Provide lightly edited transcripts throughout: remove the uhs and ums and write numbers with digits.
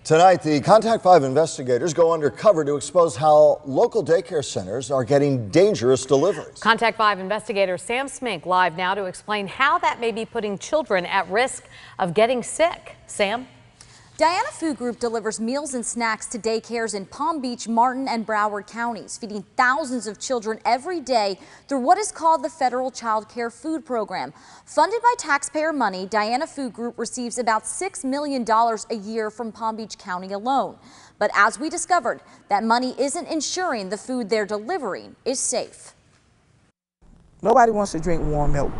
Tonight, the Contact 5 investigators go undercover to expose how local daycare centers are getting dangerous deliveries. Contact 5 investigator Sam Smink live now to explain how that may be putting children at risk of getting sick. Sam? Diana Food Group delivers meals and snacks to daycares in Palm Beach, Martin, and Broward counties, feeding thousands of children every day through what is called the Federal Child Care Food Program. Funded by taxpayer money, Diana Food Group receives about $6 million a year from Palm Beach County alone. But as we discovered, that money isn't ensuring the food they're delivering is safe. Nobody wants to drink warm milk.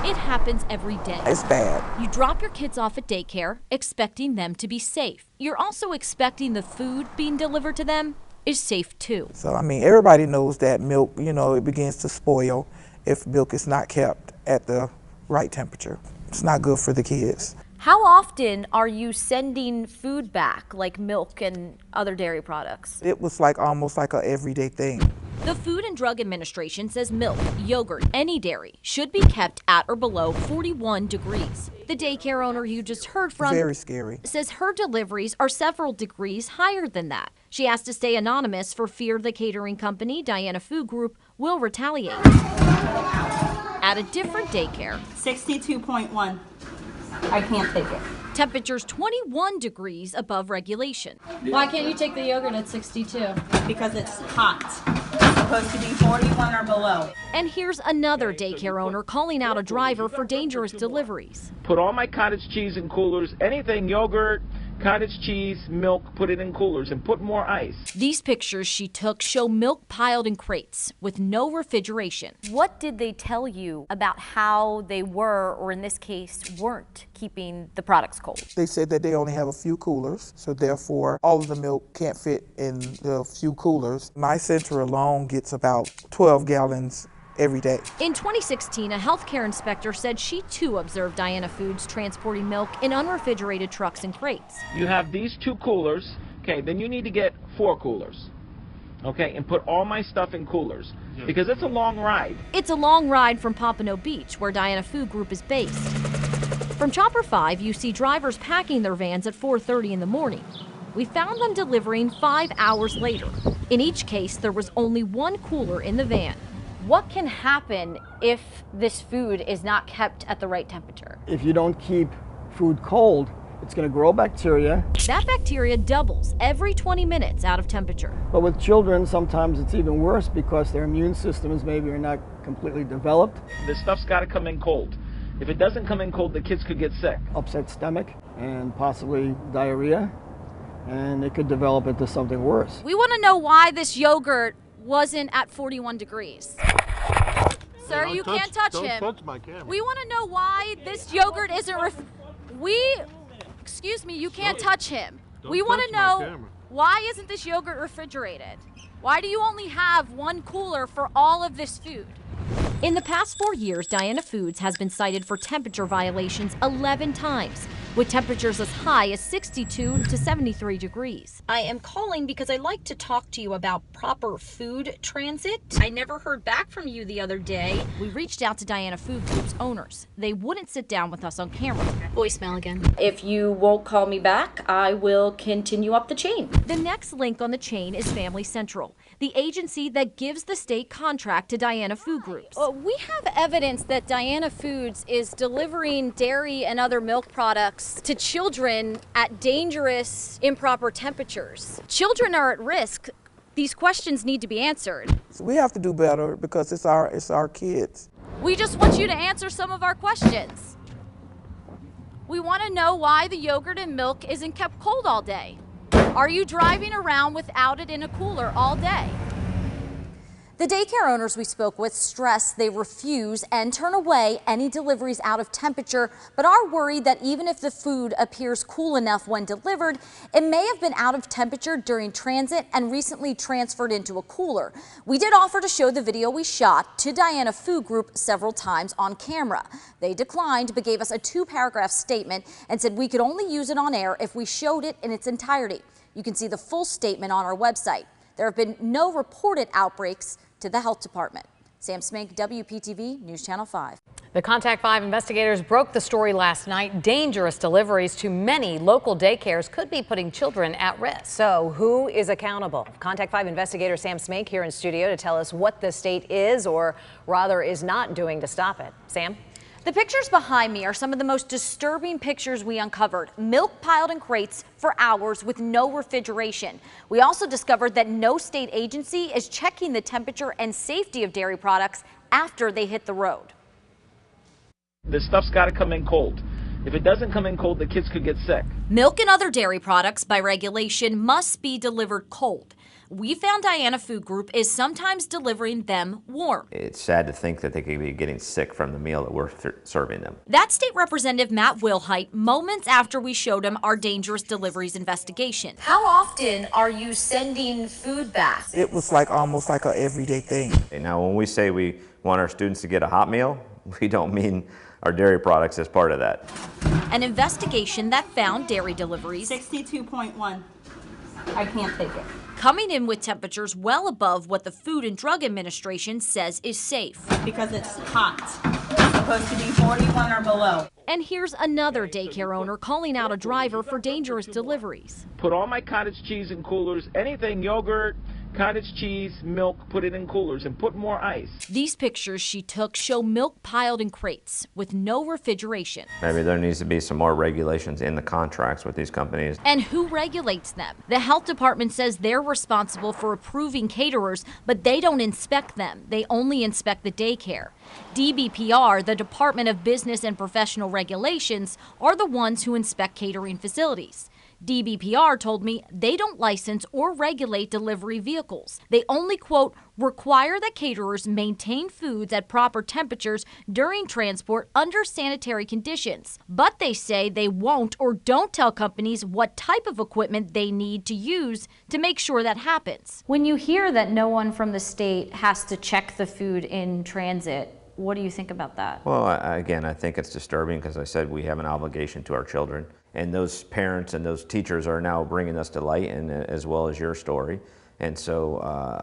It happens every day. It's bad. You drop your kids off at daycare, expecting them to be safe. You're also expecting the food being delivered to them is safe too. So, I mean, everybody knows that milk, it begins to spoil if milk is not kept at the right temperature. It's not good for the kids. How often are you sending food back, like milk and other dairy products? It was almost like a everyday thing. The Food and Drug Administration says milk, yogurt, any dairy should be kept at or below 41 degrees. The daycare owner you just heard from Very scary. Says her deliveries are several degrees higher than that. She has to stay anonymous for fear the catering company, Diana Food Group, will retaliate. At a different daycare, 62.1. I can't take it. Temperatures 21 degrees above regulation. Why can't you take the yogurt at 62? Because it's hot. It's supposed to be 41 or below. And here's another daycare owner calling out a driver for dangerous deliveries. Put all my cottage cheese in coolers, anything yogurt, cottage cheese, milk, put it in coolers and put more ice. These pictures she took show milk piled in crates with no refrigeration. What did they tell you about how they were, or in this case, weren't keeping the products cold? They said that they only have a few coolers, so therefore all of the milk can't fit in the few coolers. My center alone gets about 12 gallons every day. In 2016, a healthcare inspector said she too observed Diana Foods transporting milk in unrefrigerated trucks and crates. You have these 2 coolers, okay, then you need to get 4 coolers, okay, and put all my stuff in coolers, because it's a long ride. It's a long ride from Pompano Beach, where Diana Food Group is based. From Chopper 5, you see drivers packing their vans at 4:30 in the morning. We found them delivering 5 hours later. In each case, there was only 1 cooler in the van. What can happen if this food is not kept at the right temperature? If you don't keep food cold, it's going to grow bacteria. That bacteria doubles every 20 minutes out of temperature. But with children, sometimes it's even worse because their immune systems maybe are not completely developed. This stuff's got to come in cold. If it doesn't come in cold, the kids could get sick. Upset stomach and possibly diarrhea, and it could develop into something worse. We want to know why this yogurt wasn't at 41 degrees. Sir, you can't touch him. Don't touch my camera. We want to know why this yogurt isn't excuse me, you can't touch him. We want to know why isn't this yogurt refrigerated? Why do you only have 1 cooler for all of this food? In the past 4 years, Diana Foods has been cited for temperature violations 11 times, with temperatures as high as 62 to 73 degrees. I am calling because I'd like to talk to you about proper food transit. I never heard back from you the other day. We reached out to Diana Food Group's owners. They wouldn't sit down with us on camera. Voicemail again. If you won't call me back, I will continue up the chain. The next link on the chain is Family Central, the agency that gives the state contract to Diana Food Groups. We have evidence that Diana Foods is delivering dairy and other milk products to children at dangerous, improper temperatures. Children are at risk. These questions need to be answered. So we have to do better because it's our kids. We just want you to answer some of our questions. We want to know why the yogurt and milk isn't kept cold all day. Are you driving around without it in a cooler all day? The daycare owners we spoke with stress they refuse and turn away any deliveries out of temperature, but are worried that even if the food appears cool enough when delivered, it may have been out of temperature during transit and recently transferred into a cooler. We did offer to show the video we shot to Diana Food Group several times on camera. They declined, but gave us a 2-paragraph statement and said we could only use it on air if we showed it in its entirety. You can see the full statement on our website. There have been no reported outbreaks to the health department. Sam Smink, WPTV News Channel 5. The Contact 5 investigators broke the story last night. Dangerous deliveries to many local daycares could be putting children at risk. So who is accountable? Contact 5 investigator Sam Smink here in studio to tell us what the state is, or rather is not, doing to stop it. Sam? The pictures behind me are some of the most disturbing pictures we uncovered. Milk piled in crates for hours with no refrigeration. We also discovered that no state agency is checking the temperature and safety of dairy products after they hit the road. This stuff's got to come in cold. If it doesn't come in cold, the kids could get sick. Milk and other dairy products, by regulation, must be delivered cold. We found Diana Food Group is sometimes delivering them warm. It's sad to think that they could be getting sick from the meal that we're serving them. That's State Representative Matt Wilhite moments after we showed him our dangerous deliveries investigation. How often are you sending food back? It was almost like a everyday thing. Now, when we say we want our students to get a hot meal, we don't mean our dairy products as part of that. An investigation that found dairy deliveries 62.1. I can't take it. coming in with temperatures well above what the Food and Drug Administration says is safe. Because it's hot. It's supposed to be 41 or below. And here's another daycare owner calling out a driver for dangerous deliveries. Put all my cottage cheese in coolers, anything, yogurt, cottage cheese, milk, put it in coolers and put more ice. These pictures she took show milk piled in crates with no refrigeration. Maybe there needs to be some more regulations in the contracts with these companies. And who regulates them? The health department says they're responsible for approving caterers, but they don't inspect them. They only inspect the daycare. DBPR, the Department of Business and Professional Regulations, are the ones who inspect catering facilities. DBPR told me they don't license or regulate delivery vehicles. They only, quote, require that caterers maintain foods at proper temperatures during transport under sanitary conditions. But they say they won't or don't tell companies what type of equipment they need to use to make sure that happens. When you hear that no one from the state has to check the food in transit, what do you think about that? Well, again, I think it's disturbing because I said we have an obligation to our children. And those parents and those teachers are now bringing us to light, and as well as your story. And so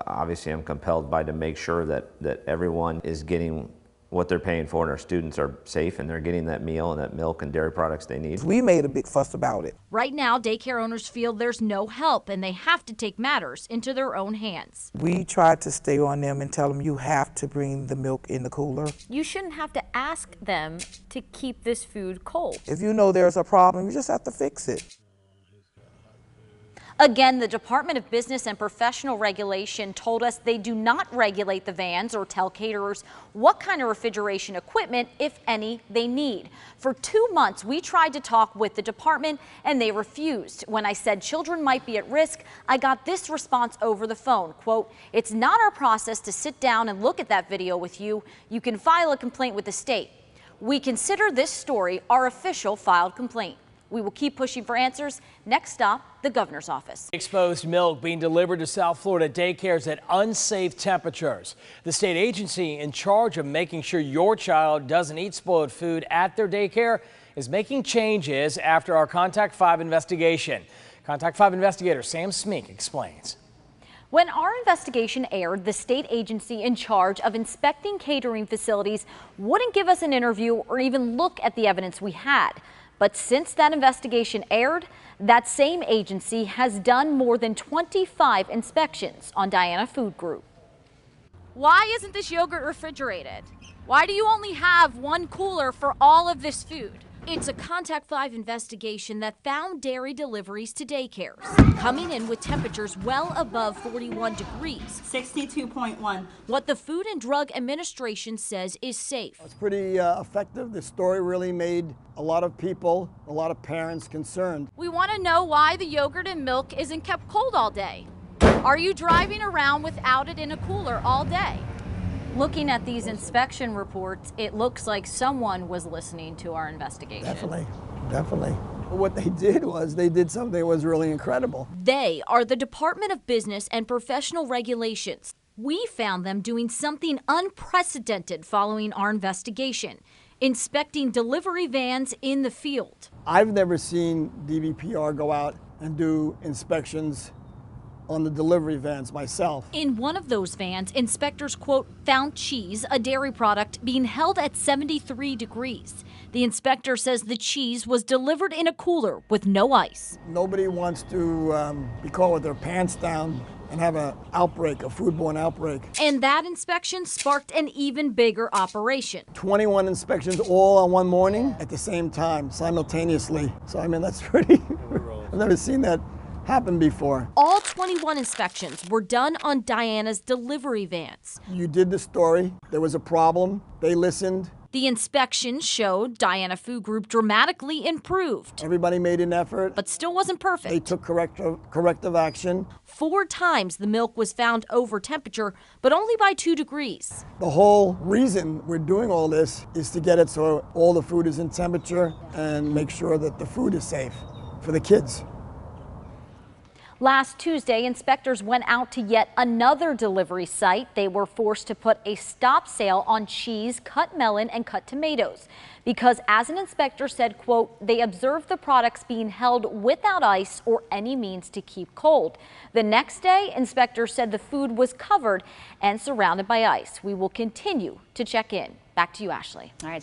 obviously I'm compelled by to make sure that everyone is getting what they're paying for and our students are safe and they're getting that meal and that milk and dairy products they need. We made a big fuss about it. Right now, daycare owners feel there's no help and they have to take matters into their own hands. We tried to stay on them and tell them you have to bring the milk in the cooler. You shouldn't have to ask them to keep this food cold. If you know there's a problem, you just have to fix it. Again, the Department of Business and Professional Regulation told us they do not regulate the vans or tell caterers what kind of refrigeration equipment, if any, they need. For 2 months, we tried to talk with the department and they refused. When I said children might be at risk, I got this response over the phone, quote, "It's not our process to sit down and look at that video with you. You can file a complaint with the state. We consider this story our official filed complaint." We will keep pushing for answers. Next stop, the governor's office. Exposed milk being delivered to South Florida daycares at unsafe temperatures. The state agency in charge of making sure your child doesn't eat spoiled food at their daycare is making changes after our Contact 5 investigation. Contact 5 investigator Sam Smink explains. When our investigation aired, the state agency in charge of inspecting catering facilities wouldn't give us an interview or even look at the evidence we had. But since that investigation aired, that same agency has done more than 25 inspections on Diana Food Group. Why isn't this yogurt refrigerated? Why do you only have one cooler for all of this food? It's a Contact 5 investigation that found dairy deliveries to daycares coming in with temperatures well above 41 degrees. 62.1. What the Food and Drug Administration says is safe. It's pretty effective. The story really made a lot of people, a lot of parents concerned. We want to know why the yogurt and milk isn't kept cold all day. Are you driving around without it in a cooler all day? Looking at these inspection reports, it looks like someone was listening to our investigation. Definitely. What they did was they did something that was really incredible. They are the Department of Business and Professional Regulations. We found them doing something unprecedented following our investigation, inspecting delivery vans in the field. I've never seen DBPR go out and do inspections on the delivery vans myself. In one of those vans, inspectors, quote, found cheese, a dairy product, being held at 73 degrees. The inspector says the cheese was delivered in a cooler with no ice. Nobody wants to be caught with their pants down and have an outbreak, a foodborne outbreak. And that inspection sparked an even bigger operation. 21 inspections all on one morning at the same time, simultaneously. So, I mean, that's pretty, I've never seen that happen before. All 21 inspections were done on Diana's delivery vans. You did the story, there was a problem, they listened. The inspection showed Diana Food Group dramatically improved. Everybody made an effort. But still wasn't perfect. They took corrective action. 4 times the milk was found over temperature, but only by 2 degrees. The whole reason we're doing all this is to get it so all the food is in temperature and make sure that the food is safe for the kids. Last Tuesday, inspectors went out to yet another delivery site. They were forced to put a stop sale on cheese, cut melon, and cut tomatoes because, as an inspector said, quote, they observed the products being held without ice or any means to keep cold. The next day, inspectors said the food was covered and surrounded by ice. We will continue to check in. Back to you, Ashley. All right.